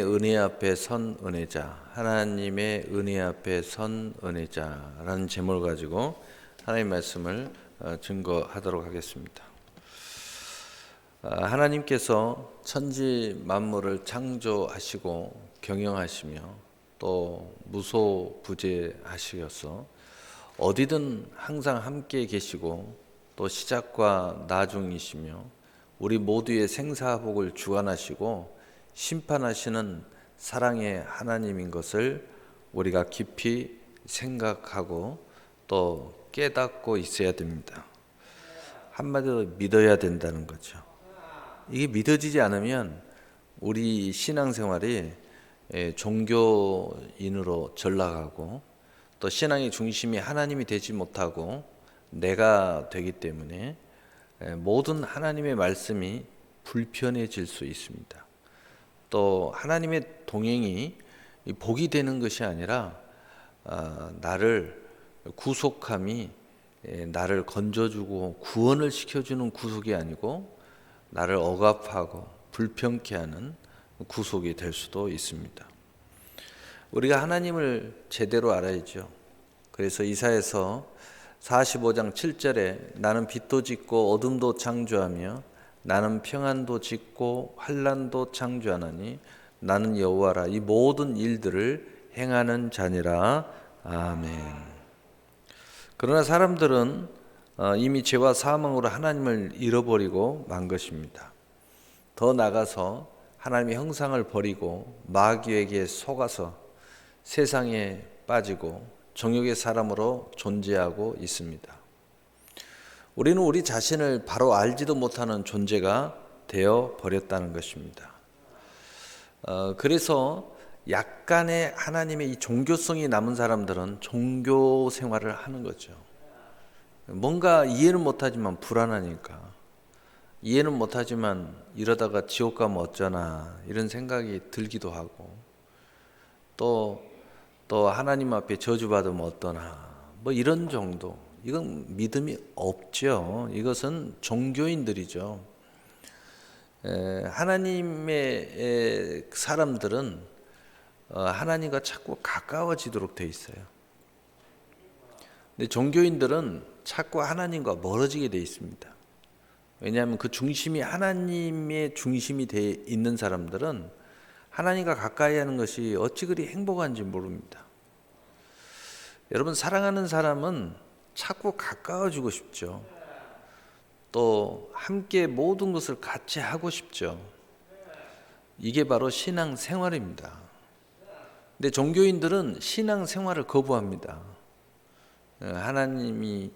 은혜 앞에 선 은혜자, 하나님의 은혜 앞에 선 은혜자라는 제목을 가지고 하나님의 말씀을 증거하도록 하겠습니다. 하나님께서 천지 만물을 창조하시고 경영하시며 또 무소부재하시어서 어디든 항상 함께 계시고 또 시작과 나중이시며 우리 모두의 생사복을 주관하시고 심판하시는 사랑의 하나님인 것을 우리가 깊이 생각하고 또 깨닫고 있어야 됩니다. 한마디로 믿어야 된다는 거죠. 이게 믿어지지 않으면 우리 신앙생활이 종교인으로 전락하고 또 신앙의 중심이 하나님이 되지 못하고 내가 되기 때문에 모든 하나님의 말씀이 불편해질 수 있습니다. 또 하나님의 동행이 복이 되는 것이 아니라 나를 구속함이 나를 건져주고 구원을 시켜주는 구속이 아니고 나를 억압하고 불평케 하는 구속이 될 수도 있습니다. 우리가 하나님을 제대로 알아야죠. 그래서 이사야서 45장 7절에 나는 빛도 짓고 어둠도 창조하며 나는 평안도 짓고 환난도 창조하나니 나는 여호와라 이 모든 일들을 행하는 자니라. 아멘. 그러나 사람들은 이미 죄와 사망으로 하나님을 잃어버리고 만 것입니다. 더 나아가서 하나님의 형상을 버리고 마귀에게 속아서 세상에 빠지고 정욕의 사람으로 존재하고 있습니다. 우리는 우리 자신을 바로 알지도 못하는 존재가 되어 버렸다는 것입니다. 그래서 약간의 하나님의 이 종교성이 남은 사람들은 종교 생활을 하는 거죠. 뭔가 이해는 못하지만 불안하니까, 이해는 못하지만 이러다가 지옥 가면 어쩌나 이런 생각이 들기도 하고, 또 하나님 앞에 저주받으면 어떠나 뭐 이런 정도. 이건 믿음이 없죠. 이것은 종교인들이죠. 하나님의 사람들은 하나님과 자꾸 가까워지도록 돼 있어요. 근데 종교인들은 자꾸 하나님과 멀어지게 돼 있습니다. 왜냐하면 그 중심이 하나님의 중심이 돼 있는 사람들은 하나님과 가까이 하는 것이 어찌 그리 행복한지 모릅니다. 여러분, 사랑하는 사람은 자꾸 가까워지고 싶죠. 또 함께 모든 것을 같이 하고 싶죠. 이게 바로 신앙 생활입니다. 근데 종교인들은 신앙 생활을 거부합니다. 하나님이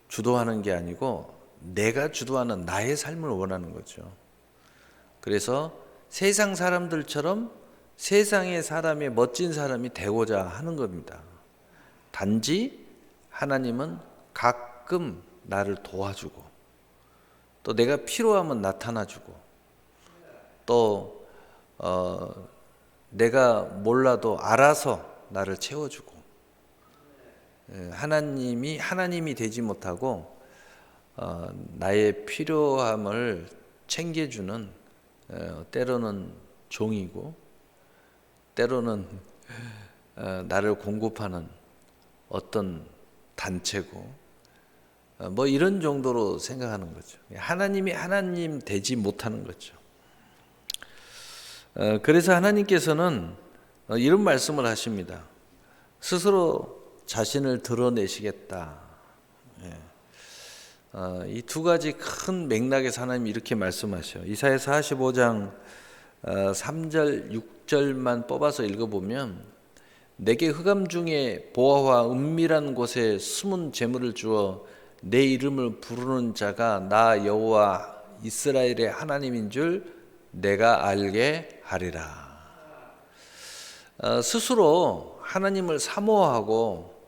주도하는 게 아니고 내가 주도하는 나의 삶을 원하는 거죠. 그래서 세상 사람들처럼 세상의 사람의 멋진 사람이 되고자 하는 겁니다. 단지 하나님은 가끔 나를 도와주고 또 내가 필요하면 나타나주고 또 내가 몰라도 알아서 나를 채워주고 하나님이 되지 못하고 나의 필요함을 챙겨주는 때로는 종이고 때로는 나를 공급하는 어떤 단체고 뭐 이런 정도로 생각하는 거죠. 하나님이 하나님 되지 못하는 거죠. 그래서 하나님께서는 이런 말씀을 하십니다. 스스로 자신을 드러내시겠다. 이 두 가지 큰 맥락에서 하나님이 이렇게 말씀하셔요. 이사야 45장 3절 6절만 뽑아서 읽어보면 내게 흑암 중에 보화와 은밀한 곳에 숨은 재물을 주어 내 이름을 부르는 자가 나 여호와 이스라엘의 하나님인 줄 내가 알게 하리라. 스스로 하나님을 사모하고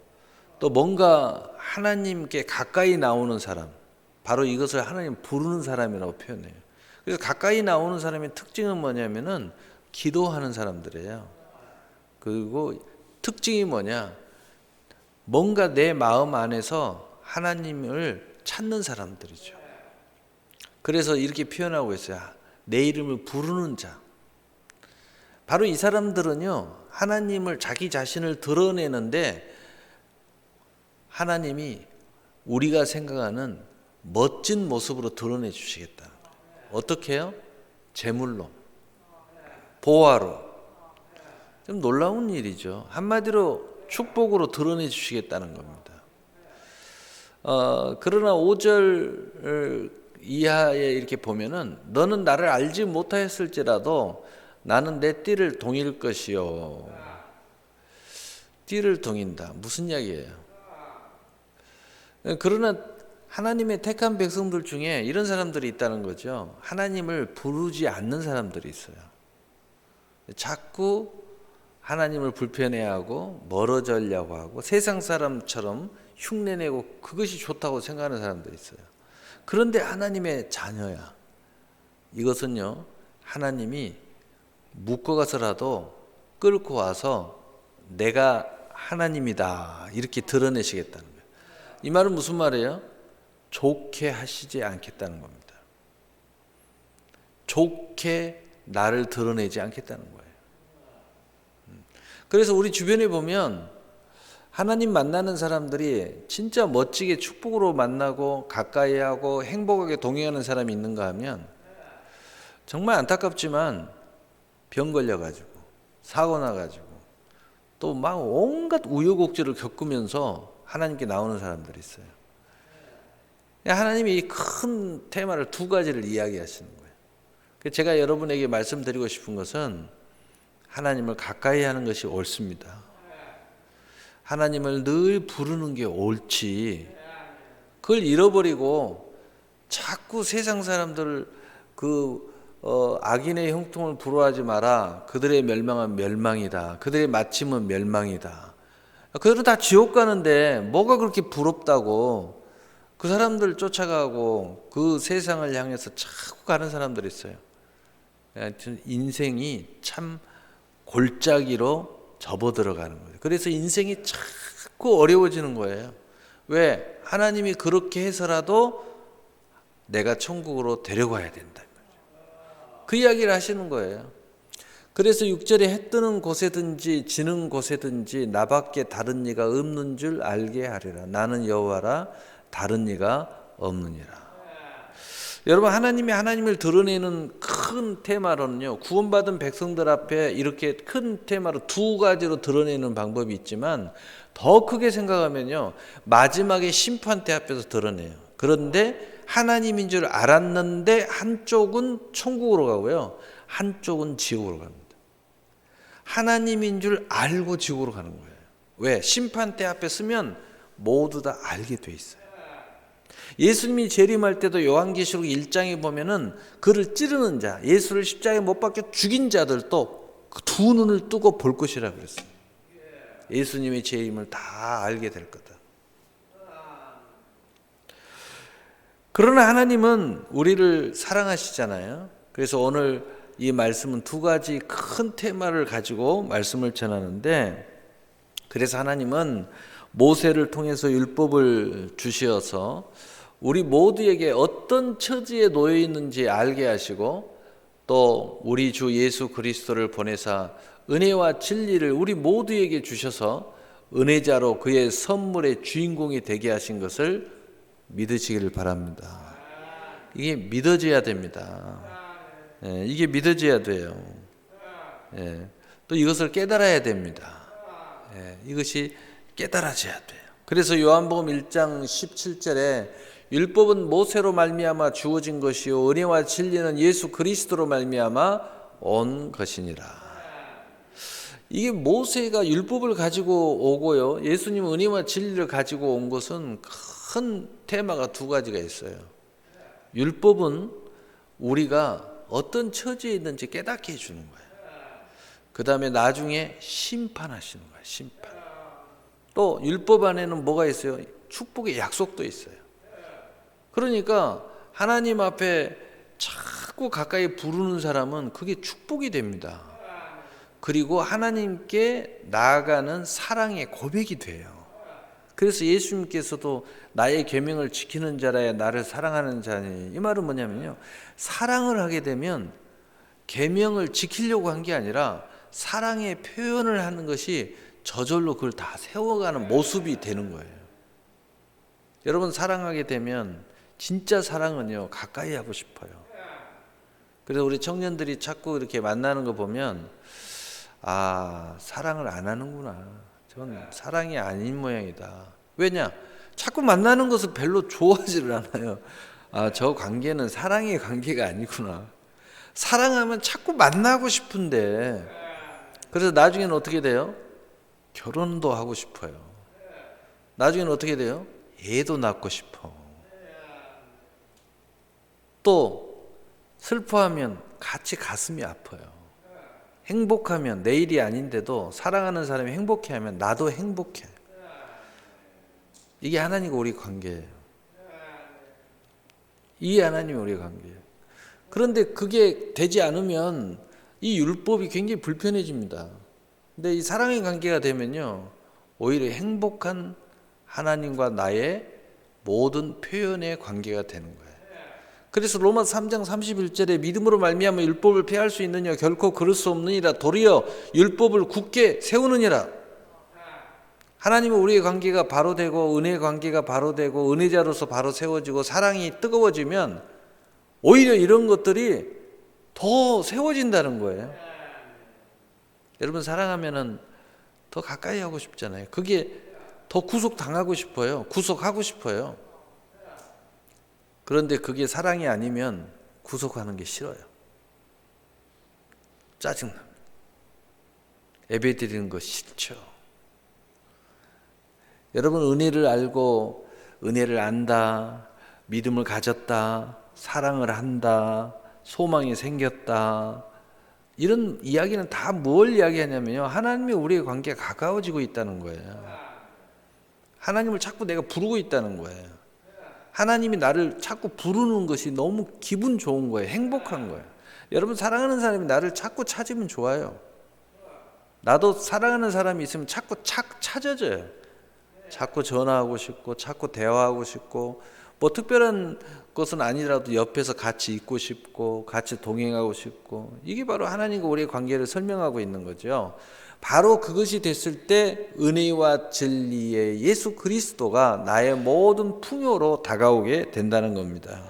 또 뭔가 하나님께 가까이 나오는 사람, 바로 이것을 하나님 부르는 사람이라고 표현해요. 그래서 가까이 나오는 사람의 특징은 뭐냐면은 기도하는 사람들이에요. 그리고 특징이 뭐냐? 뭔가 내 마음 안에서 하나님을 찾는 사람들이죠. 그래서 이렇게 표현하고 있어요. 내 이름을 부르는 자. 바로 이 사람들은요, 하나님을 자기 자신을 드러내는데 하나님이 우리가 생각하는 멋진 모습으로 드러내 주시겠다. 어떻게 해요? 제물로, 보화로. 좀 놀라운 일이죠. 한마디로 축복으로 드러내 주시겠다는 겁니다. 그러나 5절 이하에 이렇게 보면은 너는 나를 알지 못하였을지라도 나는 내 띠를 동일 것이요. 띠를 동인다. 무슨 이야기예요? 그러나 하나님의 택한 백성들 중에 이런 사람들이 있다는 거죠. 하나님을 부르지 않는 사람들이 있어요. 자꾸 하나님을 불편해하고 멀어지려고 하고 세상 사람처럼 흉내내고 그것이 좋다고 생각하는 사람들이 있어요. 그런데 하나님의 자녀야. 이것은요, 하나님이 묶어가서라도 끌고 와서 내가 하나님이다 이렇게 드러내시겠다는 거예요. 이 말은 무슨 말이에요? 좋게 하시지 않겠다는 겁니다. 좋게 나를 드러내지 않겠다는 거예요. 그래서 우리 주변에 보면 하나님 만나는 사람들이 진짜 멋지게 축복으로 만나고 가까이 하고 행복하게 동행하는 사람이 있는가 하면 정말 안타깝지만 병 걸려가지고 사고 나가지고 또 막 온갖 우여곡절을 겪으면서 하나님께 나오는 사람들이 있어요. 하나님이 이 큰 테마를 두 가지를 이야기하시는 거예요. 제가 여러분에게 말씀드리고 싶은 것은 하나님을 가까이 하는 것이 옳습니다. 하나님을 늘 부르는 게 옳지, 그걸 잃어버리고 자꾸 세상 사람들을 악인의 형통을 부러워하지 마라. 그들의 멸망은 멸망이다. 그들의 마침은 멸망이다. 그들은 다 지옥 가는데 뭐가 그렇게 부럽다고 그 사람들 쫓아가고 그 세상을 향해서 자꾸 가는 사람들이 있어요. 인생이 참 골짜기로 접어들어가는 거예요. 그래서 인생이 자꾸 어려워지는 거예요. 왜? 하나님이 그렇게 해서라도 내가 천국으로 데려가야 된다. 그 이야기를 하시는 거예요. 그래서 6절에 해 뜨는 곳에든지 지는 곳에든지 나밖에 다른 이가 없는 줄 알게 하리라. 나는 여호와라 다른 이가 없느니라. 여러분, 하나님이 하나님을 드러내는 큰 테마로는요, 구원받은 백성들 앞에 이렇게 큰 테마로 두 가지로 드러내는 방법이 있지만 더 크게 생각하면요, 마지막에 심판대 앞에서 드러내요. 그런데 하나님인 줄 알았는데 한쪽은 천국으로 가고요, 한쪽은 지옥으로 갑니다. 하나님인 줄 알고 지옥으로 가는 거예요. 왜? 심판대 앞에 서면 모두 다 알게 돼 있어요. 예수님이 재림할 때도 요한계시록 1장에 보면은 그를 찌르는 자, 예수를 십자가에 못 박혀 죽인 자들도 그 두 눈을 뜨고 볼 것이라 그랬어요. 예수님의 재림을 다 알게 될 거다. 그러나 하나님은 우리를 사랑하시잖아요. 그래서 오늘 이 말씀은 두 가지 큰 테마를 가지고 말씀을 전하는데, 그래서 하나님은 모세를 통해서 율법을 주시어서 우리 모두에게 어떤 처지에 놓여 있는지 알게 하시고, 또 우리 주 예수 그리스도를 보내사 은혜와 진리를 우리 모두에게 주셔서 은혜자로 그의 선물의 주인공이 되게 하신 것을 믿으시기를 바랍니다. 이게 믿어져야 됩니다. 이게 믿어져야 돼요. 또 이것을 깨달아야 됩니다. 이것이 깨달아져야 돼요. 그래서 요한복음 1장 17절에 율법은 모세로 말미암아 주어진 것이요 은혜와 진리는 예수 그리스도로 말미암아 온 것이니라. 이게 모세가 율법을 가지고 오고요, 예수님 은혜와 진리를 가지고 온 것은 큰 테마가 두 가지가 있어요. 율법은 우리가 어떤 처지에 있는지 깨닫게 해주는 거예요. 그 다음에 나중에 심판하시는 거예요. 심판. 또 율법 안에는 뭐가 있어요? 축복의 약속도 있어요. 그러니까 하나님 앞에 자꾸 가까이 부르는 사람은 그게 축복이 됩니다. 그리고 하나님께 나아가는 사랑의 고백이 돼요. 그래서 예수님께서도 나의 계명을 지키는 자라야 나를 사랑하는 자니, 이 말은 뭐냐면요, 사랑을 하게 되면 계명을 지키려고 한 게 아니라 사랑의 표현을 하는 것이 저절로 그걸 다 세워가는 모습이 되는 거예요. 여러분, 사랑하게 되면 진짜 사랑은요, 가까이 하고 싶어요. 그래서 우리 청년들이 자꾸 이렇게 만나는 거 보면, 아, 사랑을 안 하는구나. 전 사랑이 아닌 모양이다. 왜냐? 자꾸 만나는 것을 별로 좋아하지를 않아요. 아, 저 관계는 사랑의 관계가 아니구나. 사랑하면 자꾸 만나고 싶은데, 그래서 나중에는 어떻게 돼요? 결혼도 하고 싶어요. 나중에는 어떻게 돼요? 애도 낳고 싶어. 또 슬퍼하면 같이 가슴이 아파요. 행복하면, 내일이 아닌데도 사랑하는 사람이 행복해하면 나도 행복해. 이게 하나님과 우리 관계예요. 이 하나님이 우리 관계예요. 그런데 그게 되지 않으면 이 율법이 굉장히 불편해집니다. 근데 이 사랑의 관계가 되면요, 오히려 행복한 하나님과 나의 모든 표현의 관계가 되는 거예요. 그래서 로마서 3장 31절에 믿음으로 말미암아 율법을 폐할 수 있느냐? 결코 그럴 수 없느니라. 도리어 율법을 굳게 세우느니라. 하나님은 우리의 관계가 바로 되고, 은혜의 관계가 바로 되고, 은혜자로서 바로 세워지고, 사랑이 뜨거워지면 오히려 이런 것들이 더 세워진다는 거예요. 여러분, 사랑하면은 더 가까이 하고 싶잖아요. 그게 더 구속당하고 싶어요. 구속하고 싶어요. 그런데 그게 사랑이 아니면 구속하는 게 싫어요. 짜증납니다. 예배 드리는 거 싫죠. 여러분, 은혜를 알고, 은혜를 안다, 믿음을 가졌다, 사랑을 한다, 소망이 생겼다, 이런 이야기는 다 뭘 이야기하냐면요, 하나님이 우리의 관계가 가까워지고 있다는 거예요. 하나님을 자꾸 내가 부르고 있다는 거예요. 하나님이 나를 자꾸 부르는 것이 너무 기분 좋은 거예요. 행복한 거예요. 여러분, 사랑하는 사람이 나를 자꾸 찾으면 좋아요. 나도 사랑하는 사람이 있으면 자꾸 찾아져요. 자꾸 전화하고 싶고, 자꾸 대화하고 싶고, 뭐 특별한 것은 아니라도 옆에서 같이 있고 싶고, 같이 동행하고 싶고, 이게 바로 하나님과 우리의 관계를 설명하고 있는 거죠. 바로 그것이 됐을 때 은혜와 진리의 예수 그리스도가 나의 모든 풍요로 다가오게 된다는 겁니다.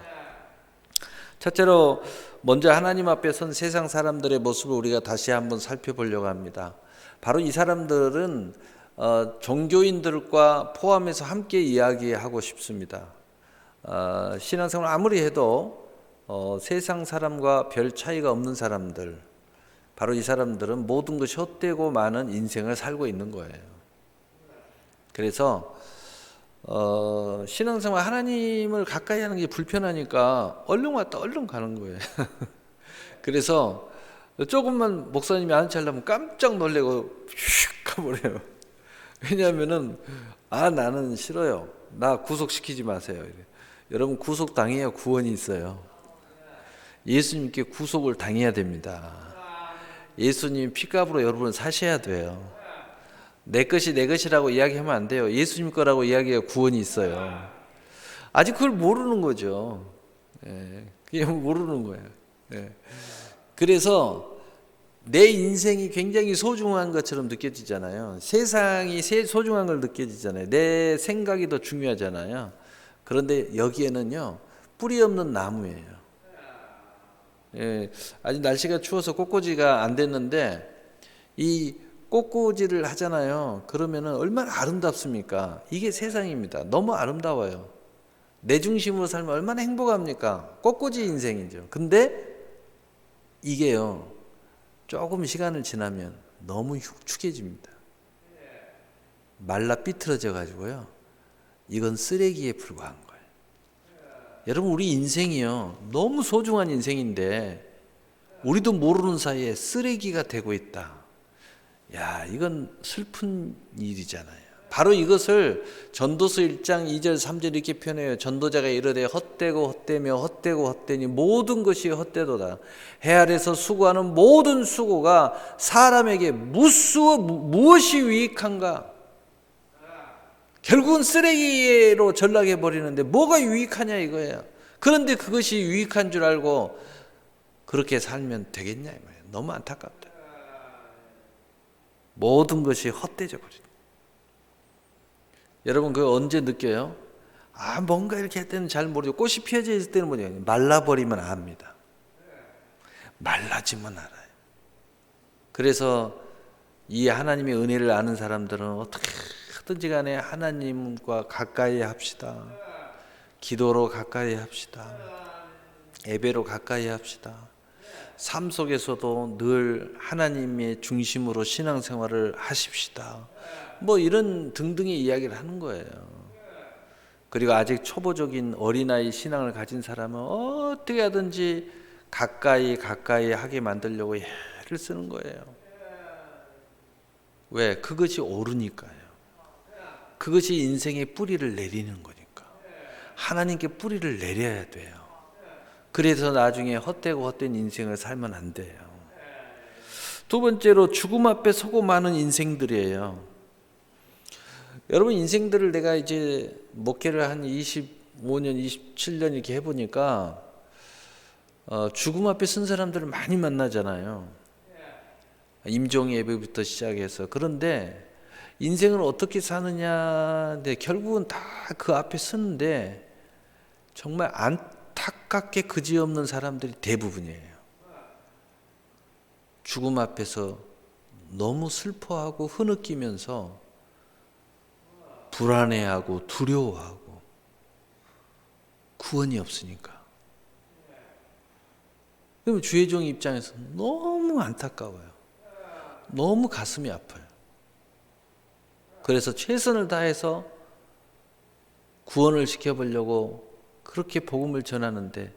첫째로, 먼저 하나님 앞에 선 세상 사람들의 모습을 우리가 다시 한번 살펴보려고 합니다. 바로 이 사람들은 종교인들과 포함해서 함께 이야기하고 싶습니다. 신앙생활 아무리 해도 세상 사람과 별 차이가 없는 사람들, 바로 이 사람들은 모든 것이 헛되고 많은 인생을 살고 있는 거예요. 그래서 신앙생활 하나님을 가까이 하는 게 불편하니까 얼른 왔다 얼른 가는 거예요. 그래서 조금만 목사님이 안 차려면 깜짝 놀래고 휙 가버려요. 왜냐하면은 나는 싫어요. 나 구속시키지 마세요. 여러분, 구속당해야 구원이 있어요. 예수님께 구속을 당해야 됩니다. 예수님 피값으로 여러분 사셔야 돼요. 내 것이 내 것이라고 이야기하면 안 돼요. 예수님 거라고 이야기해야 구원이 있어요. 아직 그걸 모르는 거죠. 그냥 모르는 거예요. 그래서 내 인생이 굉장히 소중한 것처럼 느껴지잖아요. 세상이 소중한 걸 느껴지잖아요. 내 생각이 더 중요하잖아요. 그런데 여기에는요, 뿌리 없는 나무예요. 아직 날씨가 추워서 꽃꽂이가 안 됐는데, 이 꽃꽂이를 하잖아요. 그러면은 얼마나 아름답습니까? 이게 세상입니다. 너무 아름다워요. 내 중심으로 살면 얼마나 행복합니까? 꽃꽂이 인생이죠. 근데 이게요, 조금 시간을 지나면 너무 흉측해집니다. 말라 삐뚤어져 가지고요, 이건 쓰레기에 불과한 거예요. 여러분, 우리 인생이요, 너무 소중한 인생인데 우리도 모르는 사이에 쓰레기가 되고 있다. 야, 이건 슬픈 일이잖아요. 바로 이것을 전도서 1장 2절 3절 이렇게 표현해요. 전도자가 이르되 헛되고 헛되며 헛되고 헛되니 모든 것이 헛되도다. 해 아래서 수고하는 모든 수고가 사람에게 무엇이 유익한가? 결국은 쓰레기로 전락해 버리는데 뭐가 유익하냐 이거예요. 그런데 그것이 유익한 줄 알고 그렇게 살면 되겠냐 이 말이에요. 너무 안타깝다. 모든 것이 헛되져 버립니다. 여러분 그 언제 느껴요? 뭔가 이렇게 할 때는 잘 모르죠. 꽃이 피어져 있을 때는 뭐냐? 말라버리면 압니다. 말라지면 알아요. 그래서 이 하나님의 은혜를 아는 사람들은 어떻게 하든지 간에 하나님과 가까이 합시다. 기도로 가까이 합시다. 예배로 가까이 합시다. 삶 속에서도 늘 하나님의 중심으로 신앙생활을 하십시다. 뭐 이런 등등의 이야기를 하는 거예요. 그리고 아직 초보적인 어린아이 신앙을 가진 사람은 어떻게 하든지 가까이 하게 만들려고 애를 쓰는 거예요. 왜? 그것이 옳으니까요. 그것이 인생의 뿌리를 내리는 거니까. 하나님께 뿌리를 내려야 돼요. 그래서 나중에 헛된 인생을 살면 안 돼요. 두 번째로 죽음 앞에 서고 마는 인생들이에요. 여러분 인생들을 내가 이제 목회를 한 25년, 27년 이렇게 해보니까 죽음 앞에 선 사람들을 많이 만나잖아요. 임종 예배부터 시작해서. 그런데 인생을 어떻게 사느냐, 근데 결국은 다 그 앞에 서는데 정말 안타깝게 그지없는 사람들이 대부분이에요. 죽음 앞에서 너무 슬퍼하고 흐느끼면서 불안해하고 두려워하고 구원이 없으니까. 그러면 주의 종 입장에서 너무 안타까워요. 너무 가슴이 아파요. 그래서 최선을 다해서 구원을 시켜보려고 그렇게 복음을 전하는데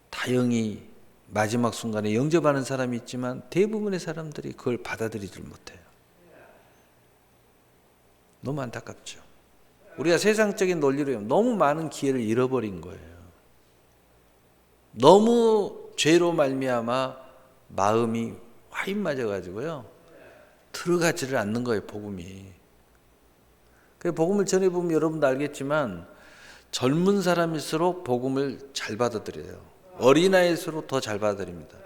다행히 마지막 순간에 영접하는 사람이 있지만 대부분의 사람들이 그걸 받아들이질 못해요. 너무 안타깝죠. 우리가 세상적인 논리로 너무 많은 기회를 잃어버린 거예요. 너무 죄로 말미암아 마음이 화인 맞아가지고요. 들어가지를 않는 거예요, 복음이. 그 복음을 전해보면 여러분도 알겠지만 젊은 사람일수록 복음을 잘 받아들여요. 어린아이일수록 더 잘 받아들입니다.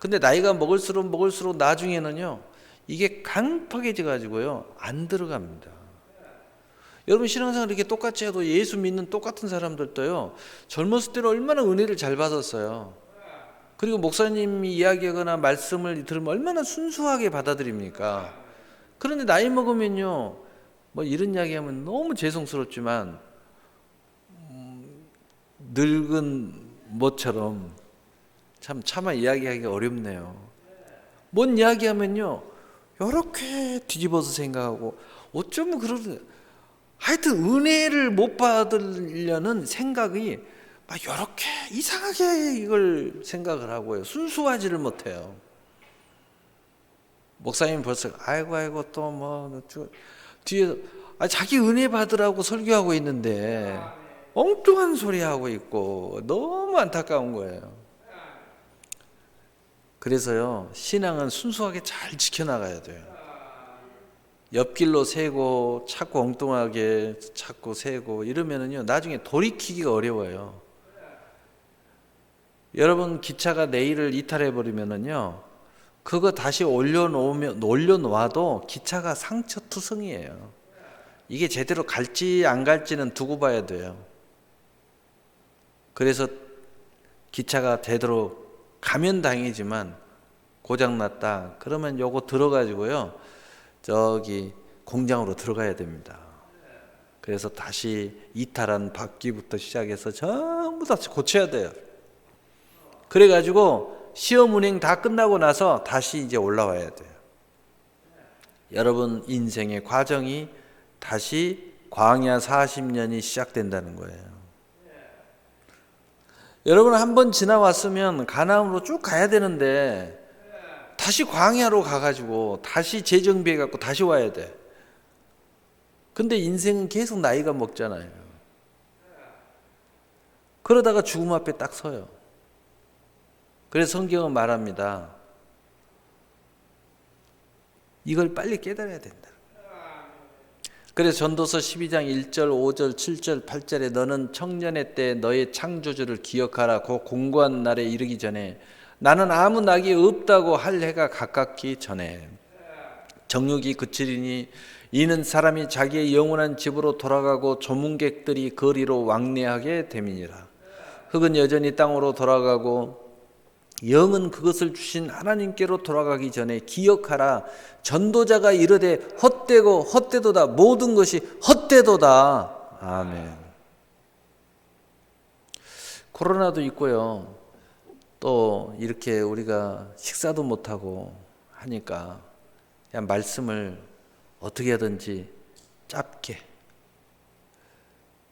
근데 나이가 먹을수록 나중에는요, 이게 강팍해져 가지고요, 안 들어갑니다. 여러분 신앙생활 이렇게 똑같이 해도 예수 믿는 똑같은 사람들도요, 젊었을 때는 얼마나 은혜를 잘 받았어요. 그리고 목사님이 이야기하거나 말씀을 들으면 얼마나 순수하게 받아들입니까? 그런데 나이 먹으면요, 뭐 이런 이야기하면 너무 죄송스럽지만 늙은 모처럼 참 차마 이야기하기 어렵네요. 뭔 이야기하면요, 이렇게 뒤집어서 생각하고 어쩌면 그런, 하여튼 은혜를 못 받으려는 생각이 막 이렇게 이상하게 이걸 생각을 하고요. 순수하지를 못해요. 목사님 벌써 아이고 또 뭐 뒤에서 자기 은혜 받으라고 설교하고 있는데 엉뚱한 소리 하고 있고 너무 안타까운 거예요. 그래서요, 신앙은 순수하게 잘 지켜나가야 돼요. 옆길로 새고 자꾸 엉뚱하게 자꾸 새고 이러면은요, 나중에 돌이키기가 어려워요. 여러분 기차가 내일을 이탈해 버리면은요, 그거 다시 올려놓아도 기차가 상처투성이에요. 이게 제대로 갈지 안 갈지는 두고 봐야 돼요. 그래서 기차가 제대로 가면 다행이지만 고장났다 그러면 요거 들어가지고요, 저기 공장으로 들어가야 됩니다. 그래서 다시 이탈한 바퀴부터 시작해서 전부 다 고쳐야 돼요. 그래가지고 시험 운행 다 끝나고 나서 다시 이제 올라와야 돼요. 여러분 인생의 과정이 다시 광야 40년이 시작된다는 거예요. 여러분 한번 지나왔으면 가나안으로 쭉 가야 되는데 다시 광야로 가가지고 다시 재정비해갖고 다시 와야 돼. 근데 인생은 계속 나이가 먹잖아요. 그러다가 죽음 앞에 딱 서요. 그래서 성경은 말합니다. 이걸 빨리 깨달아야 된다. 그래서 전도서 12장 1절, 5절, 7절, 8절에 너는 청년의 때 너의 창조주를 기억하라. 그 공고한 날에 이르기 전에 나는 아무 낙이 없다고 할 해가 가깝기 전에 정욕이 그치리니 이는 사람이 자기의 영원한 집으로 돌아가고 조문객들이 거리로 왕래하게 됨이니라. 흙은 여전히 땅으로 돌아가고 영은 그것을 주신 하나님께로 돌아가기 전에 기억하라. 전도자가 이르되 헛되고 헛되도다. 모든 것이 헛되도다. 아멘. 코로나도 있고요. 또 이렇게 우리가 식사도 못하고 하니까 그냥 말씀을 어떻게 하든지 짧게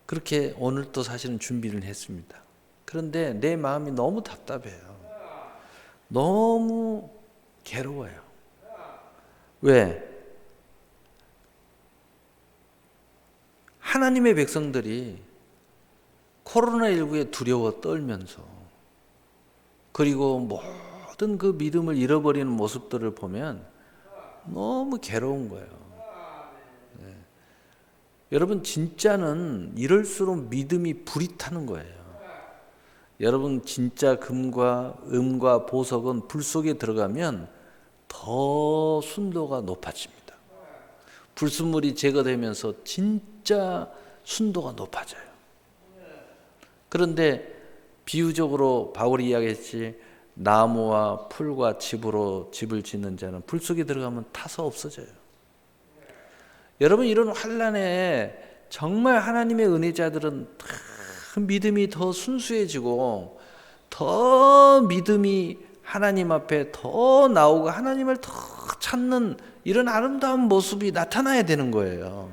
그렇게 오늘 또 사실은 준비를 했습니다. 그런데 내 마음이 너무 답답해요. 너무 괴로워요. 왜? 하나님의 백성들이 코로나19에 두려워 떨면서 그리고 모든 그 믿음을 잃어버리는 모습들을 보면 너무 괴로운 거예요. 네. 여러분 진짜는 이럴수록 믿음이 불이 타는 거예요. 여러분 진짜 금과 음과 보석은 불 속에 들어가면 더 순도가 높아집니다. 불순물이 제거되면서 진짜 순도가 높아져요. 그런데 비유적으로 바울이 이야기했지 나무와 풀과 집을 짓는 자는 불 속에 들어가면 타서 없어져요. 여러분 이런 환난에 정말 하나님의 은혜자들은 믿음이 더 순수해지고 더 믿음이 하나님 앞에 더 나오고 하나님을 더 찾는 이런 아름다운 모습이 나타나야 되는 거예요.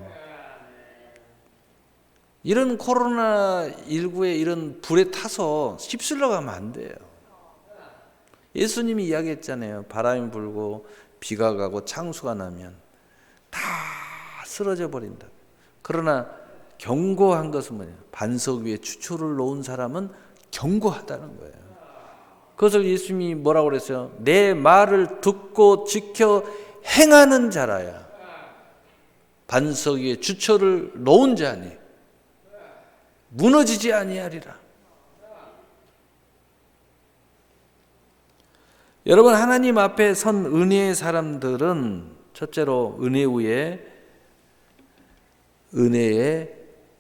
이런 코로나19의 이런 불에 타서 휩쓸려 가면 안 돼요. 예수님이 이야기했잖아요. 바람이 불고 비가 가고 창수가 나면 다 쓰러져 버린다. 그러나 견고한 것은 뭐냐? 반석 위에 추초를 놓은 사람은 견고하다는 거예요. 그것을 예수님이 뭐라고 그랬어요? 내 말을 듣고 지켜 행하는 자라야 반석 위에 추초를 놓은 자니 무너지지 아니하리라. 여러분 하나님 앞에 선 은혜의 사람들은 첫째로 은혜 위에 은혜의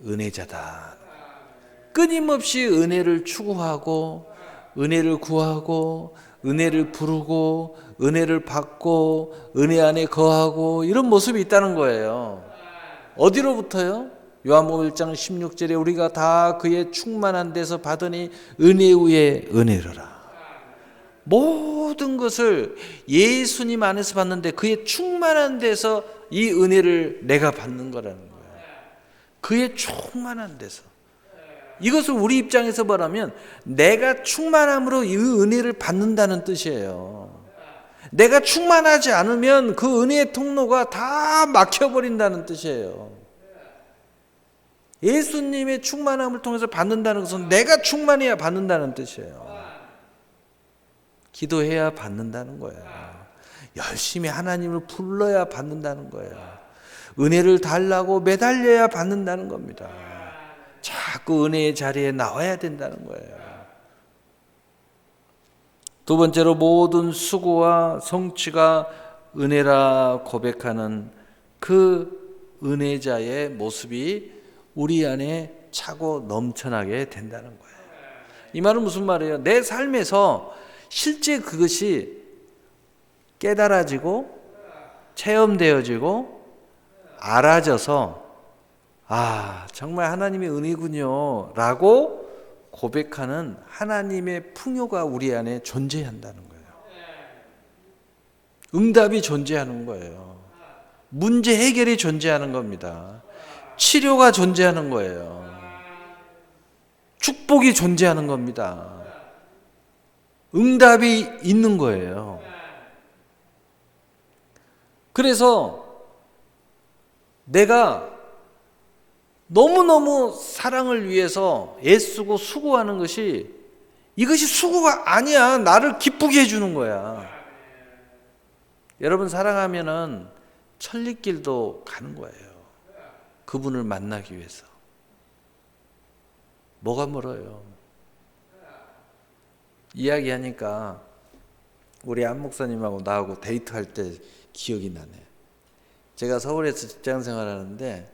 은혜자다. 끊임없이 은혜를 추구하고 은혜를 구하고 은혜를 부르고 은혜를 받고 은혜 안에 거하고 이런 모습이 있다는 거예요. 어디로부터요? 요한복음 1장 16절에 우리가 다 그의 충만한 데서 받으니 은혜 위에 은혜로라. 모든 것을 예수님 안에서 받는데 그의 충만한 데서 이 은혜를 내가 받는 거라는 거예요. 그의 충만한 데서. 이것을 우리 입장에서 말하면 내가 충만함으로 이 은혜를 받는다는 뜻이에요. 내가 충만하지 않으면 그 은혜의 통로가 다 막혀버린다는 뜻이에요. 예수님의 충만함을 통해서 받는다는 것은 내가 충만해야 받는다는 뜻이에요. 기도해야 받는다는 거예요. 열심히 하나님을 불러야 받는다는 거예요. 은혜를 달라고 매달려야 받는다는 겁니다. 자꾸 은혜의 자리에 나와야 된다는 거예요. 두 번째로 모든 수고와 성취가 은혜라 고백하는 그 은혜자의 모습이 우리 안에 차고 넘쳐나게 된다는 거예요. 이 말은 무슨 말이에요? 내 삶에서 실제 그것이 깨달아지고 체험되어지고 알아져서 정말 하나님의 은혜군요 라고 고백하는 하나님의 풍요가 우리 안에 존재한다는 거예요. 응답이 존재하는 거예요. 문제 해결이 존재하는 겁니다. 치료가 존재하는 거예요. 축복이 존재하는 겁니다. 응답이 있는 거예요. 그래서 내가 너무너무 사랑을 위해서 애쓰고 수고하는 것이 이것이 수고가 아니야. 나를 기쁘게 해주는 거야. 여러분 사랑하면은 천리길도 가는 거예요. 그분을 만나기 위해서. 뭐가 멀어요? 이야기하니까 우리 안 목사님하고 나하고 데이트할 때 기억이 나네. 제가 서울에서 직장 생활하는데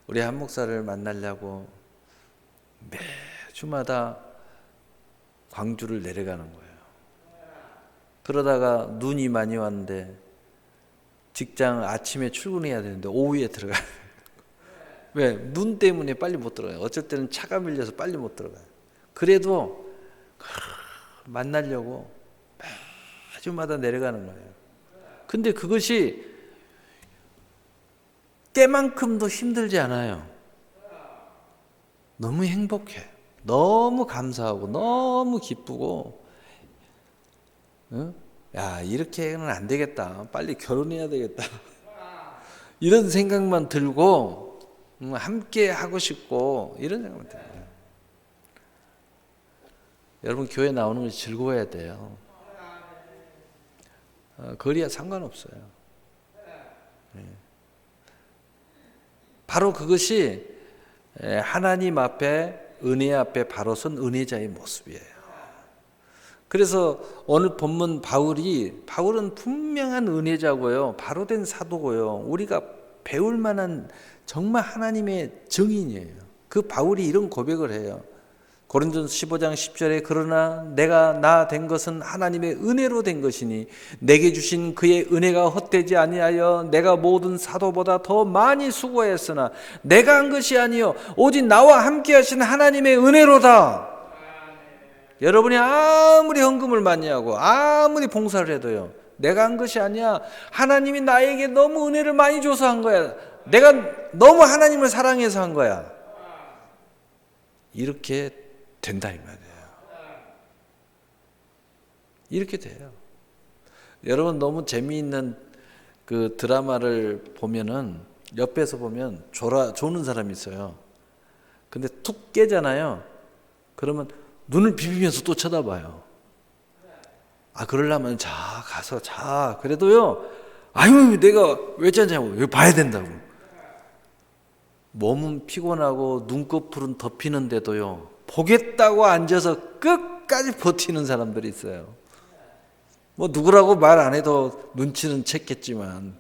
우리 한 목사를 만나려고 매주마다 광주를 내려가는 거예요. 그러다가 눈이 많이 왔는데 직장 아침에 출근해야 되는데 오후에 들어가요. 왜? 눈 때문에 빨리 못 들어가요. 어쩔 때는 차가 밀려서 빨리 못 들어가요. 그래도 만나려고 매주마다 내려가는 거예요. 근데 그것이 때만큼도 힘들지 않아요. 너무 행복해. 너무 감사하고 너무 기쁘고, 야, 이렇게는 안 되겠다. 빨리 결혼해야 되겠다. 이런 생각만 들고 함께 하고 싶고 이런 생각만 들어요. 여러분 교회 나오는 것이 즐거워야 돼요. 거리야 상관없어요. 바로 그것이 하나님 앞에 은혜 앞에 바로 선 은혜자의 모습이에요. 그래서 오늘 본문 바울은 분명한 은혜자고요. 바로 된 사도고요. 우리가 배울 만한 정말 하나님의 증인이에요. 그 바울이 이런 고백을 해요. 고린도전서 15장 10절에 그러나 내가 나 된 것은 하나님의 은혜로 된 것이니 내게 주신 그의 은혜가 헛되지 아니하여 내가 모든 사도보다 더 많이 수고하였으나 내가 한 것이 아니요 오직 나와 함께 하신 하나님의 은혜로다. 여러분이 아무리 헌금을 많이 하고 아무리 봉사를 해도요 내가 한 것이 아니야. 하나님이 나에게 너무 은혜를 많이 줘서 한 거야. 내가 너무 하나님을 사랑해서 한 거야. 이렇게 된다 이 말이에요. 이렇게 돼요. 여러분 너무 재미있는 그 드라마를 보면은 옆에서 보면 조는 사람이 있어요. 근데 툭 깨잖아요. 그러면 눈을 비비면서 또 쳐다봐요. 그러려면 가서 그래도요. 아유 내가 왜 잤냐고 이거 봐야 된다고. 몸은 피곤하고 눈꺼풀은 덮이는데도요. 보겠다고 앉아서 끝까지 버티는 사람들이 있어요. 뭐 누구라고 말 안 해도 눈치는 챘겠지만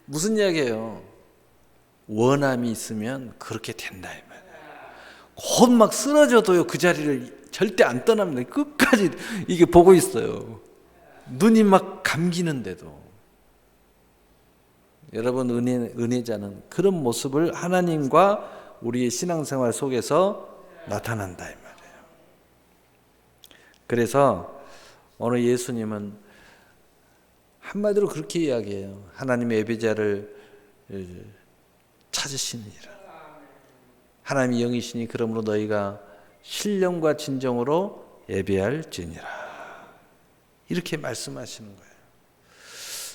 무슨 이야기예요? 원함이 있으면 그렇게 된다 이 말이에요. 곧 막 쓰러져도요 그 자리를 절대 안 떠납니다. 끝까지 이게 보고 있어요. 눈이 막 감기는데도. 여러분 은혜자는 그런 모습을 하나님과 우리의 신앙생활 속에서 나타난다 이 말이에요. 그래서 오늘 예수님은 한마디로 그렇게 이야기해요. 하나님의 예배자를 찾으시니라. 하나님이 영이시니 그러므로 너희가 신령과 진정으로 예배할지니라. 이렇게 말씀하시는 거예요.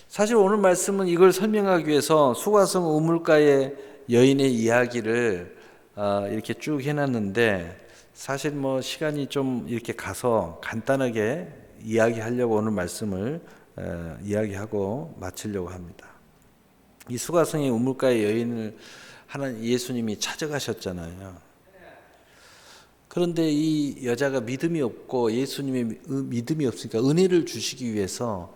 사실 오늘 말씀은 이걸 설명하기 위해서 수가성 우물가의 여인의 이야기를 이렇게 쭉 해놨는데 사실 뭐 시간이 좀 이렇게 가서 간단하게 이야기하려고 오늘 말씀을 이야기하고 마치려고 합니다. 이 수가성의 우물가의 여인을 예수님이 찾아가셨잖아요. 그런데 이 여자가 믿음이 없고 예수님의 믿음이 없으니까 은혜를 주시기 위해서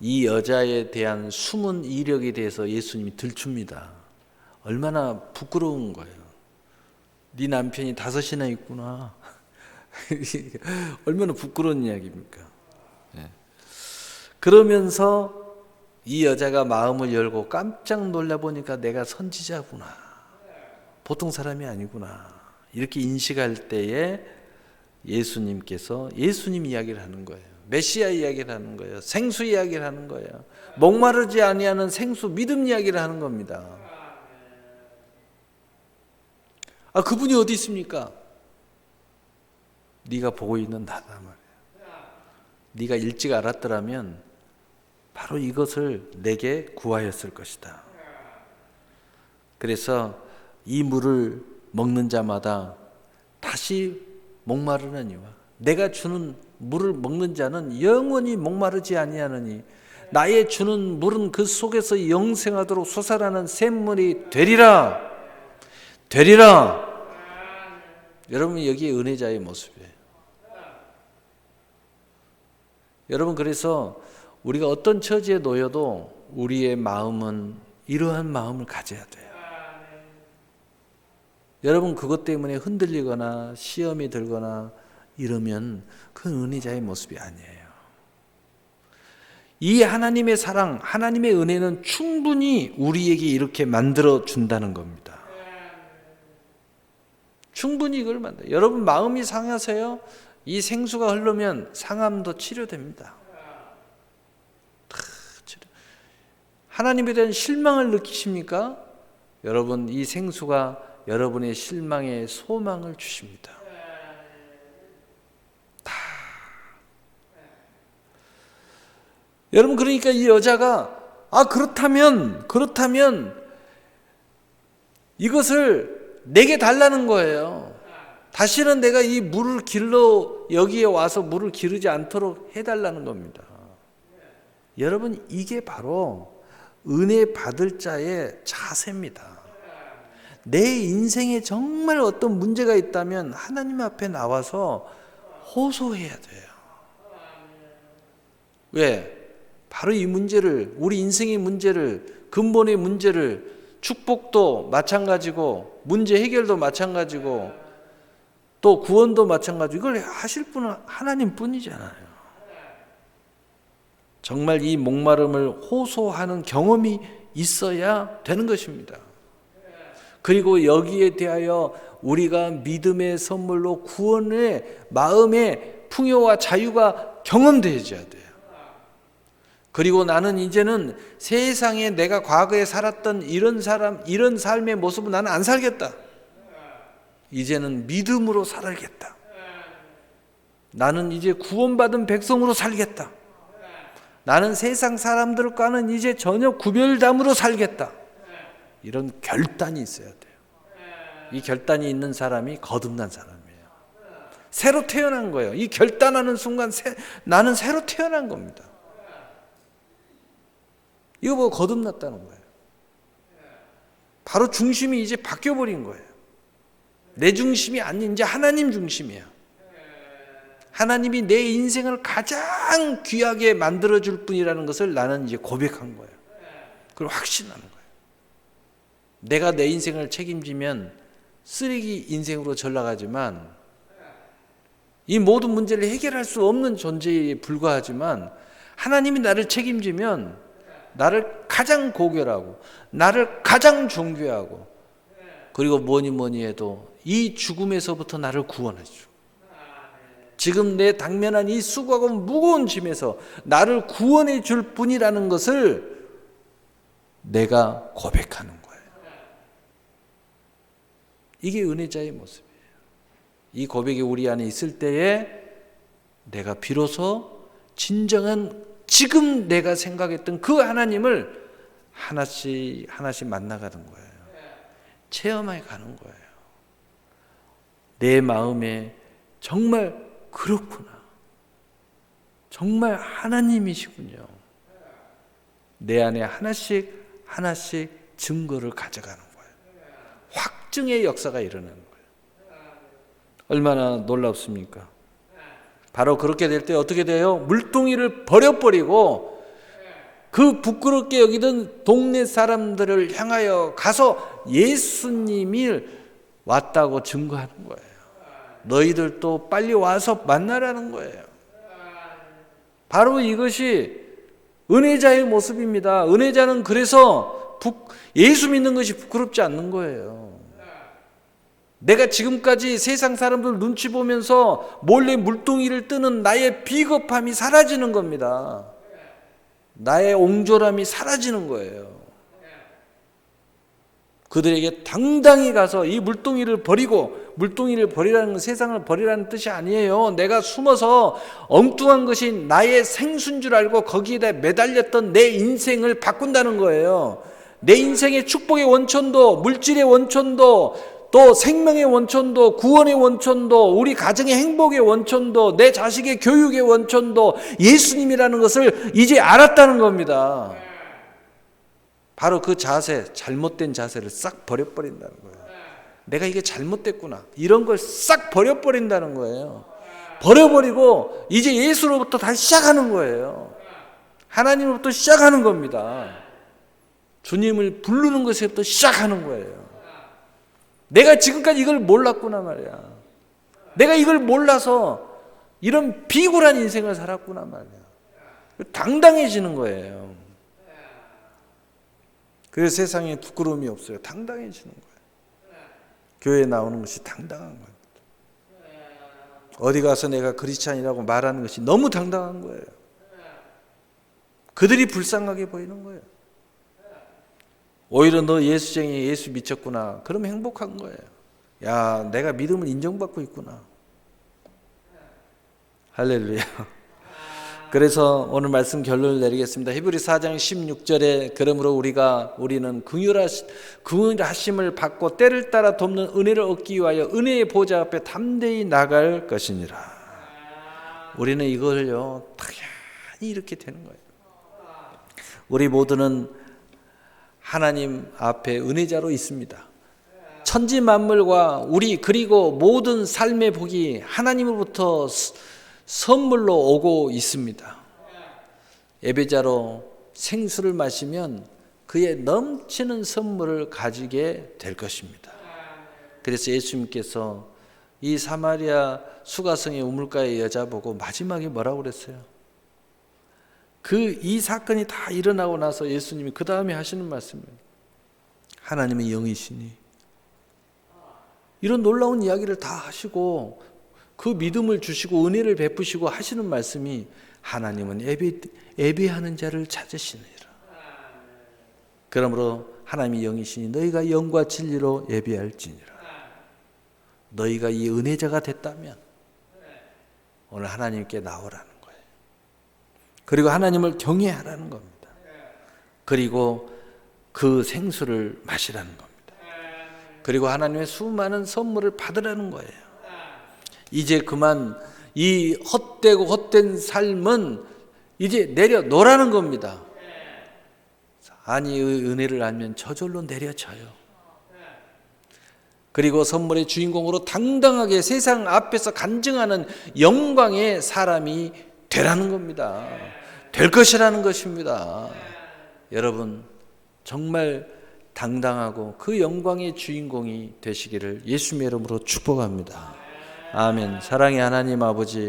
이 여자에 대한 숨은 이력에 대해서 예수님이 들춥니다. 얼마나 부끄러운 거예요. 네 남편이 5이나 있구나. 얼마나 부끄러운 이야기입니까? 그러면서 이 여자가 마음을 열고 깜짝 놀라보니까 내가 선지자구나. 보통 사람이 아니구나. 이렇게 인식할 때에 예수님께서 예수님 이야기를 하는 거예요. 메시아 이야기를 하는 거예요. 생수 이야기를 하는 거예요. 목마르지 아니하는 생수 믿음 이야기를 하는 겁니다. 그분이 어디 있습니까? 네가 보고 있는 나다 말이에요. 네가 일찍 알았더라면 바로 이것을 내게 구하였을 것이다. 그래서 이 물을 먹는 자마다 다시 목마르느니와 내가 주는 물을 먹는 자는 영원히 목마르지 아니하느니 나의 주는 물은 그 속에서 영생하도록 솟아나는 샘물이 되리라. 여러분 여기에 은혜자의 모습이에요. 여러분 그래서 우리가 어떤 처지에 놓여도 우리의 마음은 이러한 마음을 가져야 돼요. 여러분 그것 때문에 흔들리거나 시험이 들거나 이러면 그건 은혜자의 모습이 아니에요. 이 하나님의 사랑, 하나님의 은혜는 충분히 우리에게 이렇게 만들어 준다는 겁니다. 충분히 이걸 만들어요. 여러분 마음이 상하세요? 이 생수가 흐르면 상함도 치료됩니다. 하나님에 대한 실망을 느끼십니까? 여러분 이 생수가 여러분의 실망에 소망을 주십니다. 여러분 그러니까 이 여자가 그렇다면 이것을 내게 달라는 거예요. 다시는 내가 이 물을 길러 여기에 와서 물을 기르지 않도록 해달라는 겁니다. 여러분 이게 바로 은혜 받을 자의 자세입니다. 내 인생에 정말 어떤 문제가 있다면 하나님 앞에 나와서 호소해야 돼요. 왜? 바로 이 문제를, 우리 인생의 문제를, 근본의 문제를, 축복도 마찬가지고 문제 해결도 마찬가지고 또 구원도 마찬가지고 이걸 하실 분은 하나님 뿐이잖아요. 정말 이 목마름을 호소하는 경험이 있어야 되는 것입니다. 그리고 여기에 대하여 우리가 믿음의 선물로 구원의 마음의 풍요와 자유가 경험되어져야 돼요. 그리고 나는 이제는 세상에 내가 과거에 살았던 이런 삶의 모습은 나는 안 살겠다. 이제는 믿음으로 살겠다. 나는 이제 구원받은 백성으로 살겠다. 나는 세상 사람들과는 이제 전혀 구별담으로 살겠다. 이런 결단이 있어야 돼요. 이 결단이 있는 사람이 거듭난 사람이에요. 새로 태어난 거예요. 이 결단하는 순간 나는 새로 태어난 겁니다. 이거 보고 거듭났다는 거예요. 바로 중심이 이제 바뀌어버린 거예요. 내 중심이 아닌 이제 하나님 중심이야. 하나님이 내 인생을 가장 귀하게 만들어줄 분이라는 것을 나는 이제 고백한 거예요. 그걸 확신하는 거예요. 내가 내 인생을 책임지면 쓰레기 인생으로 전락하지만 이 모든 문제를 해결할 수 없는 존재에 불과하지만 하나님이 나를 책임지면 나를 가장 고결하고 나를 가장 존귀하고 그리고 뭐니 해도 이 죽음에서부터 나를 구원해줘. 지금 내 당면한 이 수고하고 무거운 짐에서 나를 구원해 줄 분이라는 것을 내가 고백하는 거예요. 이게 은혜자의 모습이에요. 이 고백이 우리 안에 있을 때에 내가 비로소 진정한 지금 내가 생각했던 그 하나님을 하나씩 만나가는 거예요. 체험해 가는 거예요. 내 마음에 정말 그렇구나. 정말 하나님이시군요. 내 안에 하나씩 증거를 가져가는 거예요. 확증의 역사가 일어나는 거예요. 얼마나 놀랍습니까? 바로 그렇게 될 때 어떻게 돼요? 물동이를 버려버리고 그 부끄럽게 여기던 동네 사람들을 향하여 가서 예수님이 왔다고 증거하는 거예요. 너희들도 빨리 와서 만나라는 거예요. 바로 이것이 은혜자의 모습입니다. 은혜자는 그래서 예수 믿는 것이 부끄럽지 않는 거예요. 내가 지금까지 세상 사람들 눈치 보면서 몰래 물동이를 뜨는 나의 비겁함이 사라지는 겁니다. 나의 옹졸함이 사라지는 거예요. 그들에게 당당히 가서 이 물동이를 버리고, 물동이를 버리라는 건 세상을 버리라는 뜻이 아니에요. 내가 숨어서 엉뚱한 것이 나의 생수인 줄 알고 거기에다 매달렸던 내 인생을 바꾼다는 거예요. 내 인생의 축복의 원천도, 물질의 원천도, 또 생명의 원천도, 구원의 원천도, 우리 가정의 행복의 원천도, 내 자식의 교육의 원천도 예수님이라는 것을 이제 알았다는 겁니다. 바로 그 자세, 잘못된 자세를 싹 버려버린다는 거예요. 내가 이게 잘못됐구나, 이런 걸 싹 버려버린다는 거예요. 버려버리고 이제 예수로부터 다시 시작하는 거예요. 하나님으로부터 시작하는 겁니다. 주님을 부르는 것에부터 시작하는 거예요. 내가 지금까지 이걸 몰랐구나 말이야. 내가 이걸 몰라서 이런 비굴한 인생을 살았구나 말이야. 당당해지는 거예요. 그래서 세상에 부끄러움이 없어요. 당당해지는 거예요. 교회에 나오는 것이 당당한 거예요. 어디 가서 내가 크리스찬이라고 말하는 것이 너무 당당한 거예요. 그들이 불쌍하게 보이는 거예요. 오히려 너 예수쟁이, 예수 미쳤구나. 그러면 행복한 거예요. 야, 내가 믿음을 인정받고 있구나. 할렐루야. 그래서 오늘 말씀 결론을 내리겠습니다. 히브리서 4장 16절에 그러므로 우리는 긍휼하심을 받고 때를 따라 돕는 은혜를 얻기 위하여 은혜의 보좌 앞에 담대히 나갈 것이니라. 우리는 이걸요 당연히 이렇게 되는 거예요. 우리 모두는 하나님 앞에 은혜자로 있습니다. 천지 만물과 우리 그리고 모든 삶의 복이 하나님으로부터 선물로 오고 있습니다. 예배자로 생수를 마시면 그의 넘치는 선물을 가지게 될 것입니다. 그래서 예수님께서 이 사마리아 수가성의 우물가의 여자 보고 마지막에 뭐라고 그랬어요? 이 사건이 다 일어나고 나서 예수님이 그 다음에 하시는 말씀이에요. 하나님의 영이시니 이런 놀라운 이야기를 다 하시고 그 믿음을 주시고 은혜를 베푸시고 하시는 말씀이 하나님은 예배하는 자를 찾으시느니라. 그러므로 하나님이 영이시니 너희가 영과 진리로 예배할지니라. 너희가 이 은혜자가 됐다면 오늘 하나님께 나오라는 거예요. 그리고 하나님을 경외하라는 겁니다. 그리고 그 생수를 마시라는 겁니다. 그리고 하나님의 수많은 선물을 받으라는 거예요. 이제 그만 이 헛되고 헛된 삶은 이제 내려놓으라는 겁니다. 아니 은혜를 알면 저절로 내려져요. 그리고 선물의 주인공으로 당당하게 세상 앞에서 간증하는 영광의 사람이 되라는 겁니다. 될 것이라는 것입니다. 여러분 정말 당당하고 그 영광의 주인공이 되시기를 예수님의 이름으로 축복합니다. 아멘. 사랑의 하나님 아버지,